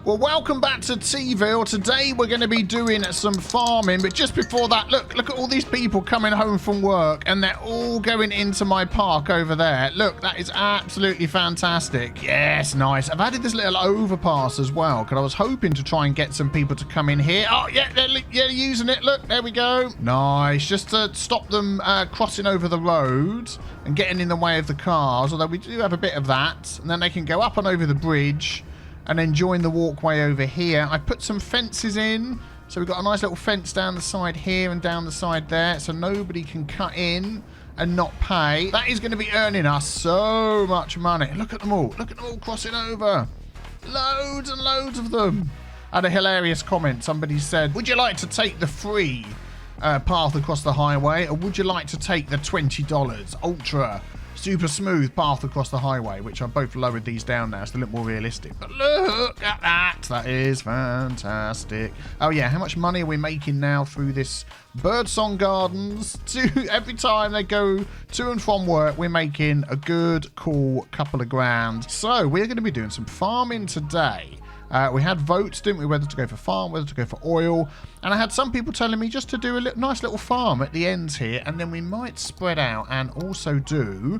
Well, welcome back to TeaVille. Today we're going to be doing some farming, but just before that, look at all these people coming home from work, and they're all going into my park over there. Look, that is absolutely fantastic. Yes, nice. I've added this little overpass as well, because I was hoping to try and get some people to come in here. Oh, yeah, they're using it. Look, there we go. Nice. Just to stop them crossing over the road and getting in the way of the cars, although we do have a bit of that, and then they can go up and over the bridge and then join the walkway over here. I put some fences in, so we've got a nice little fence down the side here and down the side there, so nobody can cut in and not pay. That is going to be earning us so much money. Look at them all. Look at them all crossing over. Loads and loads of them. I had a hilarious comment. Somebody said, would you like to take the free path across the highway, or would you like to take the $20 ultra super smooth path across the highway, which I've both lowered these down now to look more realistic. But look at that. That is fantastic. Oh yeah, how much money are we making now through this Birdsong Gardens? Every time they go to and from work, we're making a good, cool couple of grand. So we're going to be doing some farming today. We had votes, didn't we, whether to go for farm, whether to go for oil. And I had some people telling me just to do a nice little farm at the ends here. And then we might spread out and also do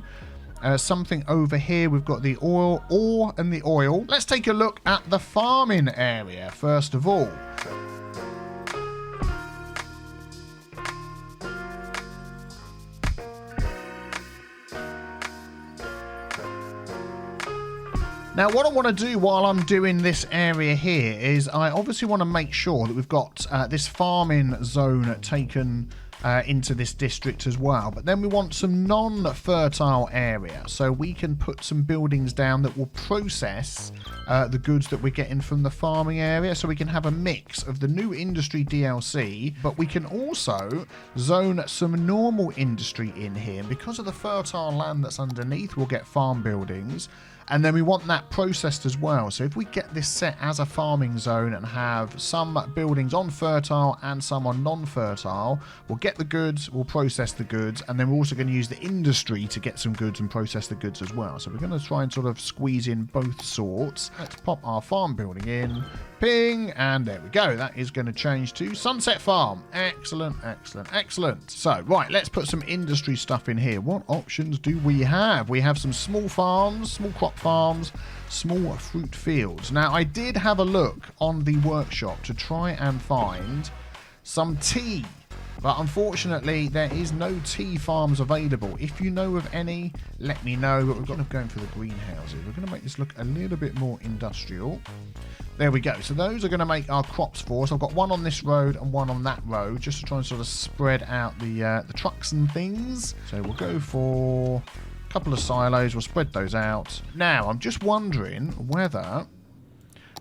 something over here. We've got the ore and the oil. Let's take a look at the farming area first of all. Now, what I want to do while I'm doing this area here is I obviously want to make sure that we've got this farming zone taken into this district as well. But then we want some non-fertile area, so we can put some buildings down that will process the goods that we're getting from the farming area, so we can have a mix of the new industry DLC, but we can also zone some normal industry in here. And because of the fertile land that's underneath, we'll get farm buildings. And then we want that processed as well. So if we get this set as a farming zone and have some buildings on fertile and some on non-fertile, we'll get the goods, we'll process the goods, and then we're also going to use the industry to get some goods and process the goods as well. So we're going to try and sort of squeeze in both sorts. Let's pop our farm building in. Ping, and there we go. That is going to change to Sunset Farm. Excellent, excellent, excellent. So, right, let's put some industry stuff in here. What options do we have? We have some small farms, small crop farms, small fruit fields. Now, I did have a look on the workshop to try and find some tea, but unfortunately, there is no tea farms available. If you know of any, let me know. But we're going to go for the greenhouses. We're going to make this look a little bit more industrial. There we go. So those are going to make our crops for us. I've got one on this road and one on that road, just to try and sort of spread out the trucks and things. So we'll go for a couple of silos. We'll spread those out. Now, I'm just wondering whether,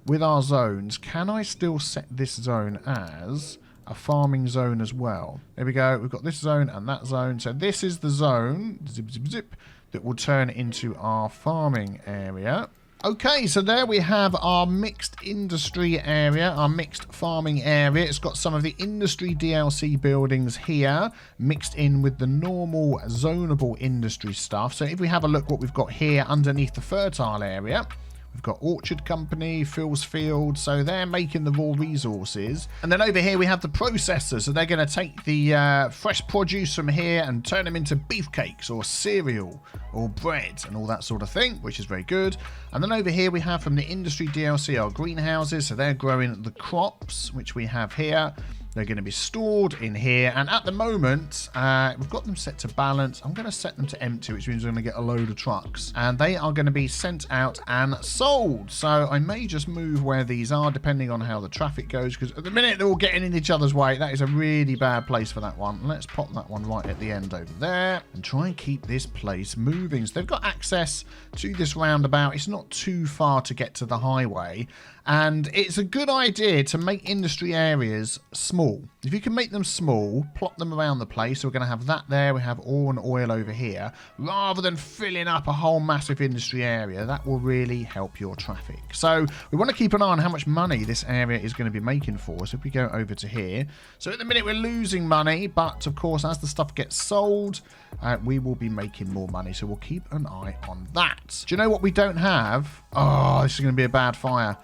with our zones, can I still set this zone as a farming zone as well? There we go. We've got this zone and that zone. So this is the zone, zip, zip, zip, that will turn into our farming area. Okay, so there we have our mixed industry area, our mixed farming area. It's got some of the industry DLC buildings here, mixed in with the normal zonable industry stuff. So if we have a look what we've got here underneath the fertile area, we've got Orchard Company, Phil's Field, so they're making the raw resources. And then over here we have the processors, so they're going to take the fresh produce from here and turn them into beefcakes or cereal or bread and all that sort of thing, which is very good. And then over here we have from the industry DLC our greenhouses, so they're growing the crops, which we have here. They're going to be stored in here, and at the moment we've got them set to balance. I'm going to set them to empty, which means we're going to get a load of trucks, and they are going to be sent out and sold. So I may just move where these are depending on how the traffic goes, because at the minute they're all getting in each other's way. That is a really bad place for that one. Let's pop that one right at the end over there and try and keep this place moving. So they've got access to this roundabout. It's not too far to get to the highway, and it's a good idea to make industry areas small. If you can make them small, plot them around the place. So we're going to have that there. We have ore and oil over here. Rather than filling up a whole massive industry area, that will really help your traffic. So we want to keep an eye on how much money this area is going to be making for us. If we go over to here. So at the minute we're losing money, but of course as the stuff gets sold, we will be making more money. So we'll keep an eye on that. Do you know what we don't have? Oh, this is going to be a bad fire.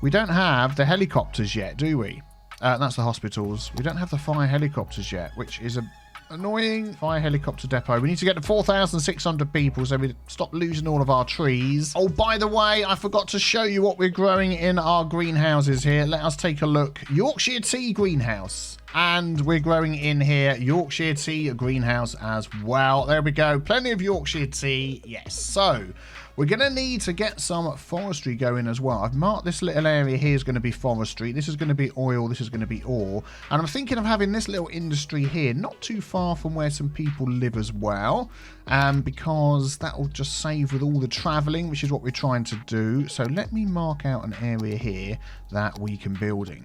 we don't have the helicopters yet, do we? That's the hospitals. We don't have the fire helicopters yet, which is a annoying. Fire helicopter depot. We need to get to 4,600 people so we stop losing all of our trees. Oh, by the way, I forgot to show you what we're growing in our greenhouses here. Let us take a look. Yorkshire tea greenhouse. And we're growing in here Yorkshire tea greenhouse as well. There we go. Plenty of Yorkshire tea. Yes. So we're going to need to get some forestry going as well. I've marked this little area here is going to be forestry. This is going to be oil. This is going to be ore. And I'm thinking of having this little industry here not too far from where some people live as well. Because that will just save with all the travelling, which is what we're trying to do. So let me mark out an area here that we can build in.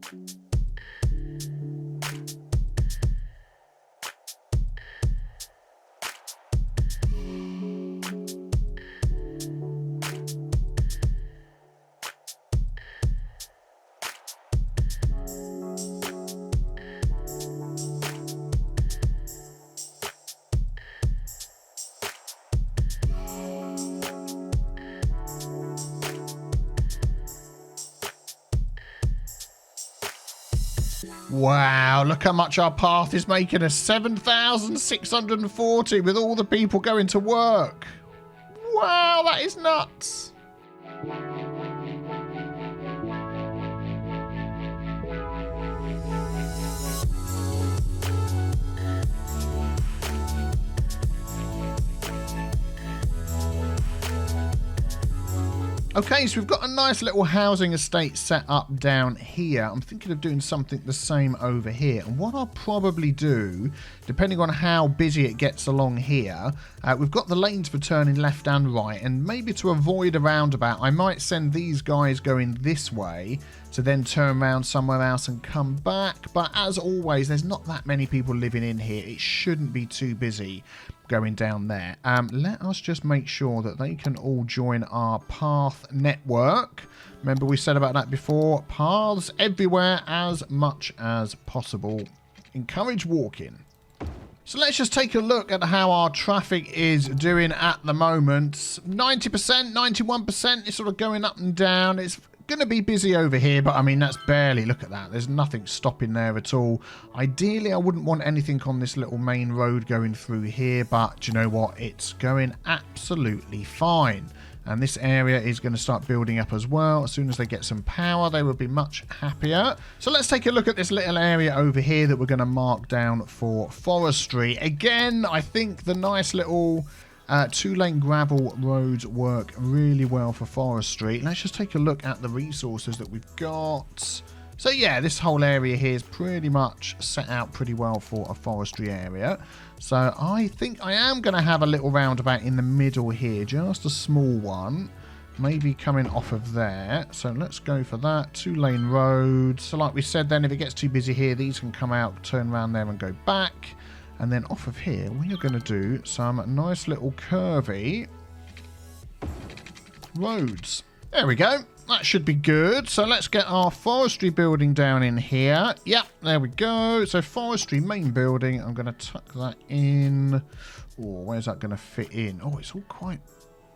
Wow, look how much our path is making us. 7,640 with all the people going to work. Wow, that is nuts. Okay, so we've got a nice little housing estate set up down here. I'm thinking of doing something the same over here. And what I'll probably do, depending on how busy it gets along here, we've got the lanes for turning left and right. And maybe to avoid a roundabout, I might send these guys going this way to then turn around somewhere else and come back. But as always, there's not that many people living in here. It shouldn't be too busy going down there. Let us just make sure that they can all join our path network. Remember we said about that before. Paths everywhere as much as possible. Encourage walking. So let's just take a look at how our traffic is doing at the moment. 90%, 91%. It's sort of going up and down. It's going to be busy over here, but I mean, that's barely, look at that. There's nothing stopping there at all. Ideally, I wouldn't want anything on this little main road going through here, but do you know what? It's going absolutely fine. And this area is going to start building up as well. As soon as they get some power, they will be much happier. So let's take a look at this little area over here that we're going to mark down for forestry. Again, I think the nice little two-lane gravel roads work really well for forestry. Let's just take a look at the resources that we've got. So yeah, this whole area here is pretty much set out pretty well for a forestry area. So I think I am going to have a little roundabout in the middle here, just a small one. Maybe coming off of there. So let's go for that. Two-lane roads. So like we said then, if it gets too busy here, these can come out, turn around there and go back. And then off of here, we are going to do some nice little curvy roads. There we go. That should be good. So let's get our forestry building down in here. Yep, there we go. So forestry main building. I'm going to tuck that in. Oh, where's that going to fit in? Oh, it's all quite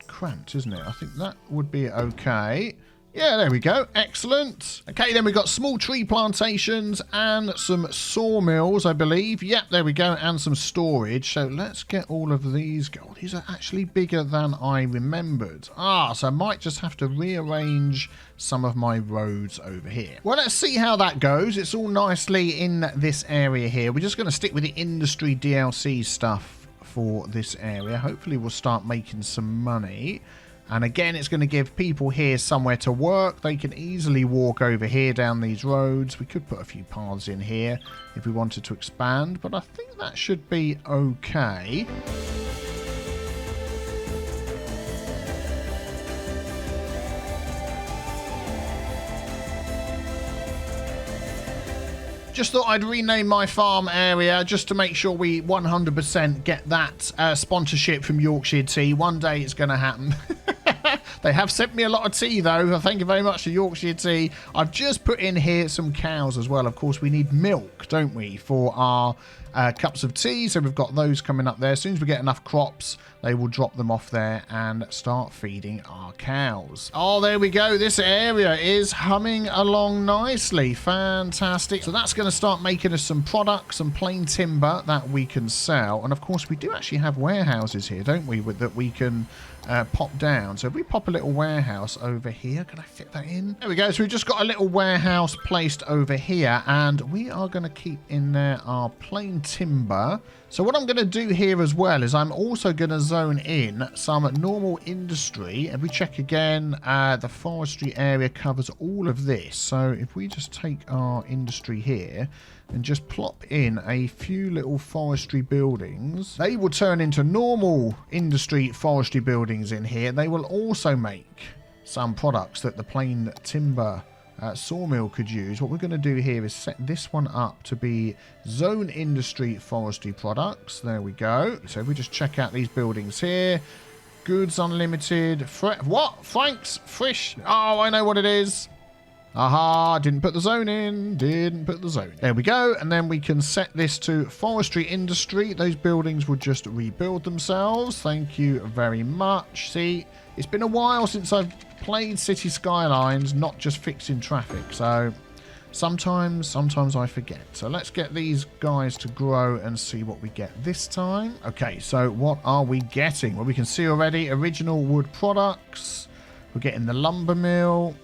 cramped, isn't it? I think that would be okay. Yeah, there we go. Excellent. Okay, then we've got small tree plantations and some sawmills, I believe. Yep, there we go. And some storage. So let's get all of these. Oh, these are actually bigger than I remembered. So I might just have to rearrange some of my roads over here. Well, let's see how that goes. It's all nicely in this area here. We're just going to stick with the industry DLC stuff for this area. Hopefully we'll start making some money. And again, it's going to give people here somewhere to work. They can easily walk over here down these roads. We could put a few paths in here if we wanted to expand, but I think that should be okay. Just thought I'd rename my farm area just to make sure we 100% get that sponsorship from Yorkshire Tea. One day it's going to happen. They have sent me a lot of tea, though. Thank you very much to Yorkshire Tea. I've just put in here some cows as well. Of course, we need milk, don't we, for our cups of tea. So we've got those coming up there. As soon as we get enough crops, they will drop them off there and start feeding our cows. Oh, there we go. This area is humming along nicely. Fantastic. So that's going to start making us some products, some plain timber that we can sell. And of course, we do actually have warehouses here, don't we, that we can pop down. So if we pop a little warehouse over here, can I fit that in? There we go. So we've just got a little warehouse placed over here, and we are going to keep in there our plain timber. So what I'm going to do here as well is I'm also going to zone in some normal industry. If we check again, the forestry area covers all of this. So if we just take our industry here and just plop in a few little forestry buildings, they will turn into normal industry forestry buildings in here. They will also make some products that the plain timber sawmill could use. What we're going to do here is set this one up to be zone industry forestry products. There we go. So if we just check out these buildings here, goods unlimited, what? Frank's Fish. Oh, I know what it is. Aha, didn't put the zone in. Didn't put the zone in. There we go. And then we can set this to forestry industry. Those buildings will just rebuild themselves. Thank you very much. See, it's been a while since I've played Cities Skylines, not just fixing traffic. So sometimes I forget. So let's get these guys to grow and see what we get this time. Okay, so what are we getting? Well, we can see already original wood products. We're getting the lumber mill.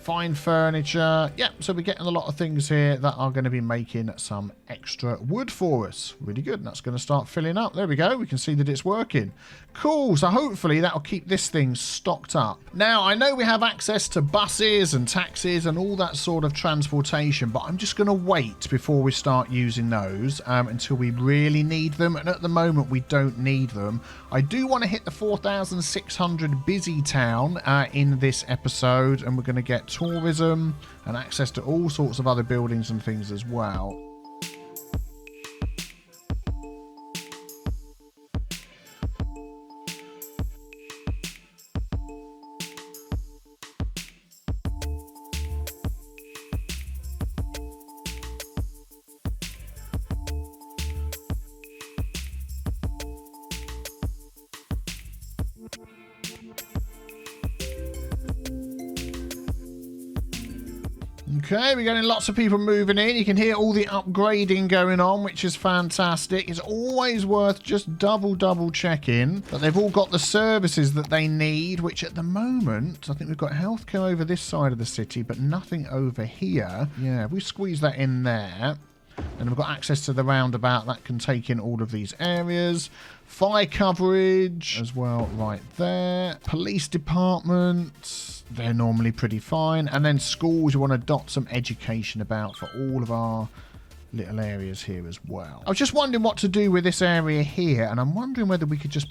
Fine furniture. Yep, so we're getting a lot of things here that are going to be making some extra wood for us. Really good. And that's going to start filling up. There we go. We can see that it's working. Cool. So hopefully that'll keep this thing stocked up. Now, I know we have access to buses and taxis and all that sort of transportation, but I'm just going to wait before we start using those until we really need them. And at the moment, we don't need them. I do want to hit the 4,600 busy town in this episode, and we're going to get tourism and access to all sorts of other buildings and things as well. Okay, we're getting lots of people moving in. You can hear all the upgrading going on, which is fantastic. It's always worth just double checking that they've all got the services that they need, which at the moment, I think we've got healthcare over this side of the city, but nothing over here. Yeah, if we squeeze that in there, then we've got access to the roundabout that can take in all of these areas. Fire coverage as well right there. Police department, they're normally pretty fine. And then schools, you want to dot some education about for all of our little areas here as well. I was just wondering what to do with this area here, and I'm wondering whether we could just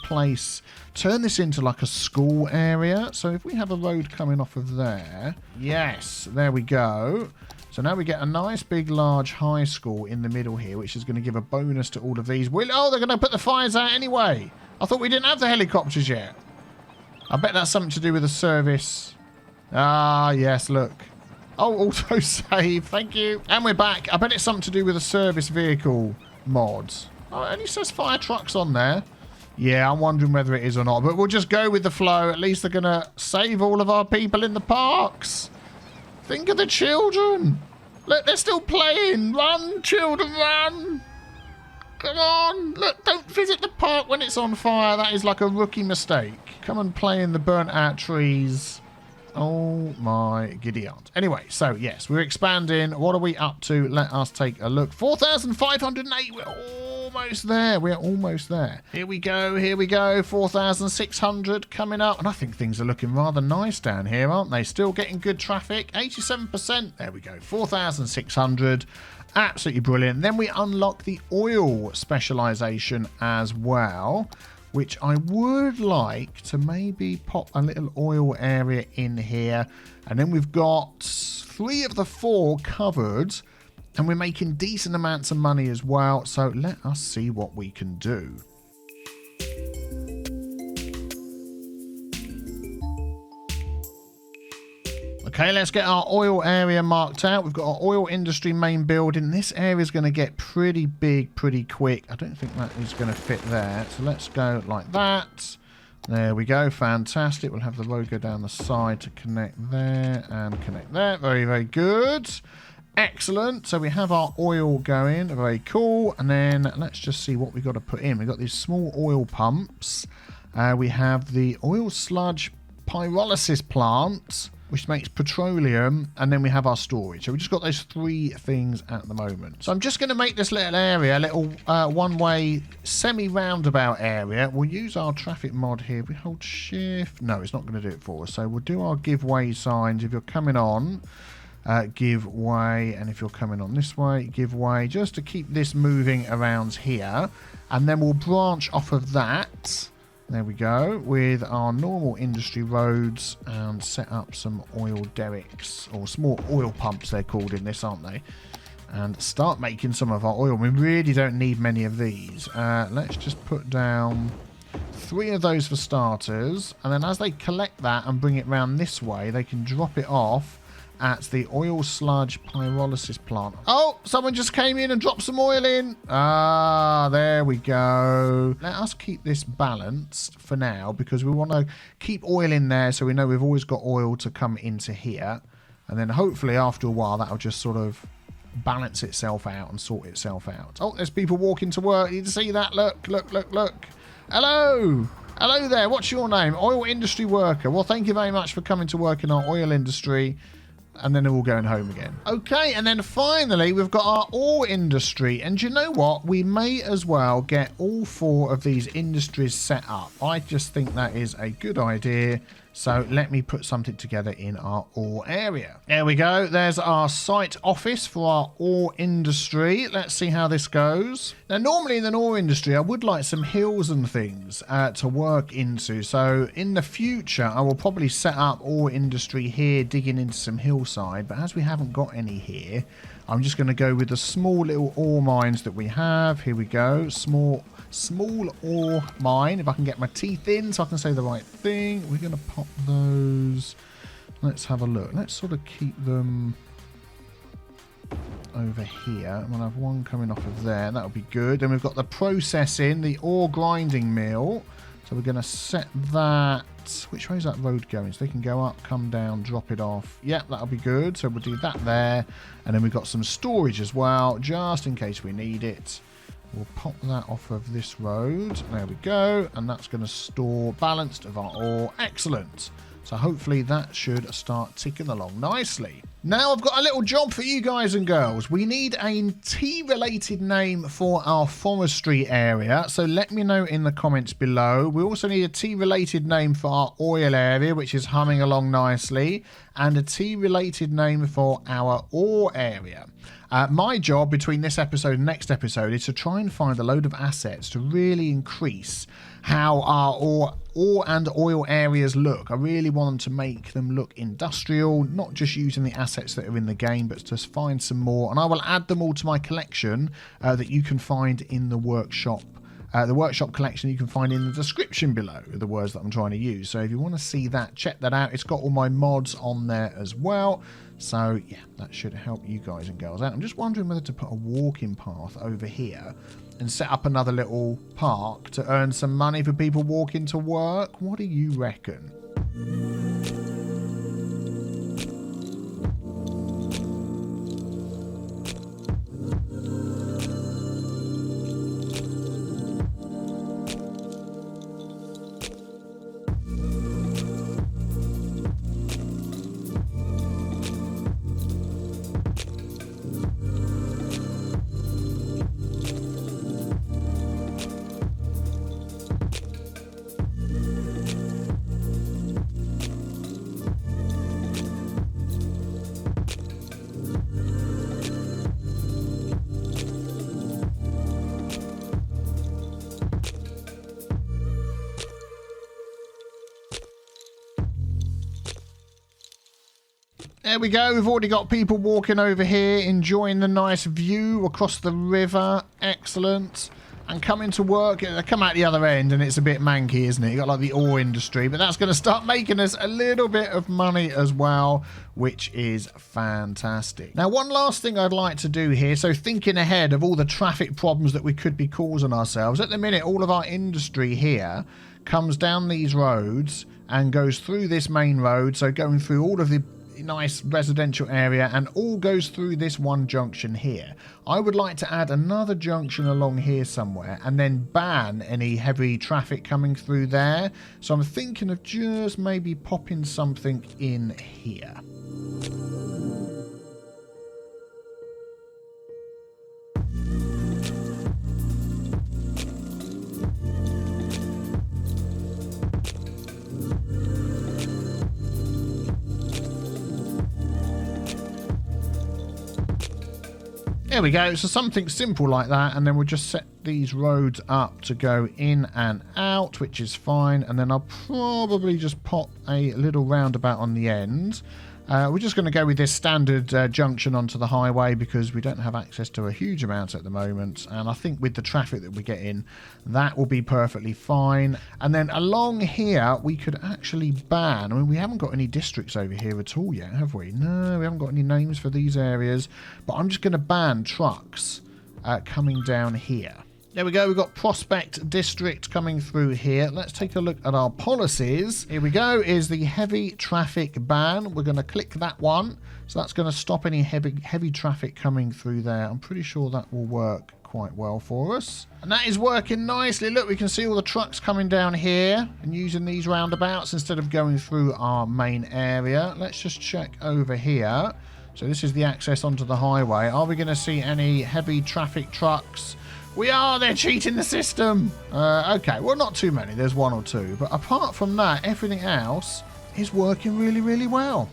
turn this into like a school area. So if we have a road coming off of there, yes, there we go. So now we get a nice big large high school in the middle here, which is going to give a bonus to all of these. Oh, they're going to put the fires out anyway. I thought we didn't have the helicopters yet. I bet that's something to do with the service. Ah, yes, look. Oh, auto save. Thank you. And we're back. I bet it's something to do with the service vehicle mods. Oh, it only says fire trucks on there. Yeah, I'm wondering whether it is or not. But we'll just go with the flow. At least they're going to save all of our people in the parks. Think of the children. Look, they're still playing. Run, children, run. Come on. Look, don't visit the park when it's on fire. That is like a rookie mistake. Come and play in the burnt out trees. Oh my giddy aunt. Anyway, so yes, we're expanding. What are we up to? Let us take a look. 4,508. We're almost there. We're almost there. Here we go. Here we go. 4,600 coming up. And I think things are looking rather nice down here, aren't they? Still getting good traffic. 87%. There we go. 4,600. Absolutely brilliant. Then we unlock the oil specialization as well, which I would like to maybe pop a little oil area in here. And then we've got 3 of the 4 covered, and we're making decent amounts of money as well. So let us see what we can do. Okay, let's get our oil area marked out. We've got our oil industry main building. This area is going to get pretty big pretty quick. I don't think that is going to fit there. So let's go like that. There we go. Fantastic. We'll have the road go down the side to connect there and connect there. Very, very good. Excellent. So we have our oil going. Very cool. And then let's just see what we've got to put in. We've got these small oil pumps. We have the oil sludge pyrolysis plant, which makes petroleum, and then we have our storage. So we just got those 3 things at the moment. So I'm just going to make this little area, a little one-way semi-roundabout area. We'll use our traffic mod here. If we hold shift, no, it's not going to do it for us. So we'll do our give way signs. If you're coming on, give way, and if you're coming on this way, give way, just to keep this moving around here. And then we'll branch off of that. There we go, with our normal industry roads, and set up some oil derricks, or small oil pumps they're called in this, aren't they? And start making some of our oil. We really don't need many of these. Let's just put down 3 of those for starters, and then as they collect that and bring it round this way, they can drop it off at the oil sludge pyrolysis plant. Oh, someone just came in and dropped some oil in. Ah, there we go. Let us keep this balanced for now, because we want to keep oil in there so we know we've always got oil to come into here. And then hopefully after a while that'll just sort of balance itself out and sort itself out. Oh, there's people walking to work. You see that? Look, look, look, look. Hello. Hello there. What's your name? Oil industry worker. Well, thank you very much for coming to work in our oil industry. And then they're all going home again. Okay, and then finally, we've got our ore industry. And you know what? We may as well get all 4 of these industries set up. I just think that is a good idea. So let me put something together in our ore area. There we go. There's our site office for our ore industry. Let's see how this goes. Now, normally in the ore industry, I would like some hills and things to work into. So in the future, I will probably set up ore industry here, digging into some hillside. But as we haven't got any here, I'm just going to go with the small little ore mines that we have. Here we go. Small ore mine. If I can get my teeth in so I can say the right thing. We're going to pop those. Let's have a look. Let's sort of keep them over here. We'll have one coming off of there. That'll be good. Then we've got the processing, the ore grinding mill. So we're going to set that. Which way is that road going? So they can go up, come down, drop it off. Yep, that'll be good. So we'll do that there. And then we've got some storage as well, just in case we need it. We'll pop that off of this road. There we go. And that's going to store balanced of our ore. Excellent. So hopefully that should start ticking along nicely. Now I've got a little job for you guys and girls. We need a tea-related name for our forestry area. So let me know in the comments below. We also need a tea-related name for our oil area, which is humming along nicely. And a tea-related name for our ore area. My job between this episode and next episode is to try and find a load of assets to really increase how our ore and oil areas look. I really want them to make them look industrial, not just using the assets that are in the game, but to find some more. And I will add them all to my collection that you can find in the workshop. The workshop collection you can find in the description below, the words that I'm trying to use. So if you want to see that, check that out. It's got all my mods on there as well. So yeah, that should help you guys and girls out. I'm just wondering whether to put a walking path over here and set up another little park to earn some money for people walking to work. What do you reckon? There we go. We've already got people walking over here, enjoying the nice view across the river. Excellent. and come into work. They come out the other end and it's a bit manky, isn't it? You got like the ore industry, but that's going to start making us a little bit of money as well, which is fantastic. Now, one last thing I'd like to do here, so thinking ahead of all the traffic problems that we could be causing ourselves. At the minute, all of our industry here comes down these roads and goes through this main road, so going through all of the nice residential area and all goes through this one junction here. I would like to add another junction along here somewhere and then ban any heavy traffic coming through there. So I'm thinking of just maybe popping something in here. There we go, so something simple like that, and then we'll just set these roads up to go in and out, which is fine, and then I'll probably just pop a little roundabout on the end. We're just going to go with this standard junction onto the highway because we don't have access to a huge amount at the moment, and I think with the traffic that we get in, that will be perfectly fine. And then along here, we could actually ban, I mean, we haven't got any districts over here at all yet, have we? No, we haven't got any names for these areas, but I'm just going to ban trucks coming down here. There we go, we've got Prospect District coming through here. Let's take a look at our policies. Here we go, is the heavy traffic ban. We're going to click that one. So that's going to stop any heavy traffic coming through there. I'm pretty sure that will work quite well for us. And that is working nicely. Look, we can see all the trucks coming down here and using these roundabouts instead of going through our main area. Let's just check over here. So this is the access onto the highway. Are we going to see any heavy traffic trucks? We are, they're cheating the system. Okay, well, not too many. There's one or two. But apart from that, everything else is working really, really well.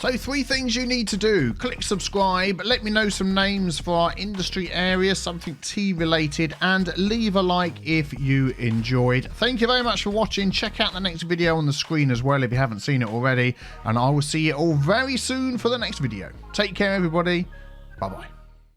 So 3 things you need to do. Click subscribe, let me know some names for our industry area, something tea related, and leave a like if you enjoyed. Thank you very much for watching. Check out the next video on the screen as well if you haven't seen it already, and I will see you all very soon for the next video. Take care, everybody. Bye-bye.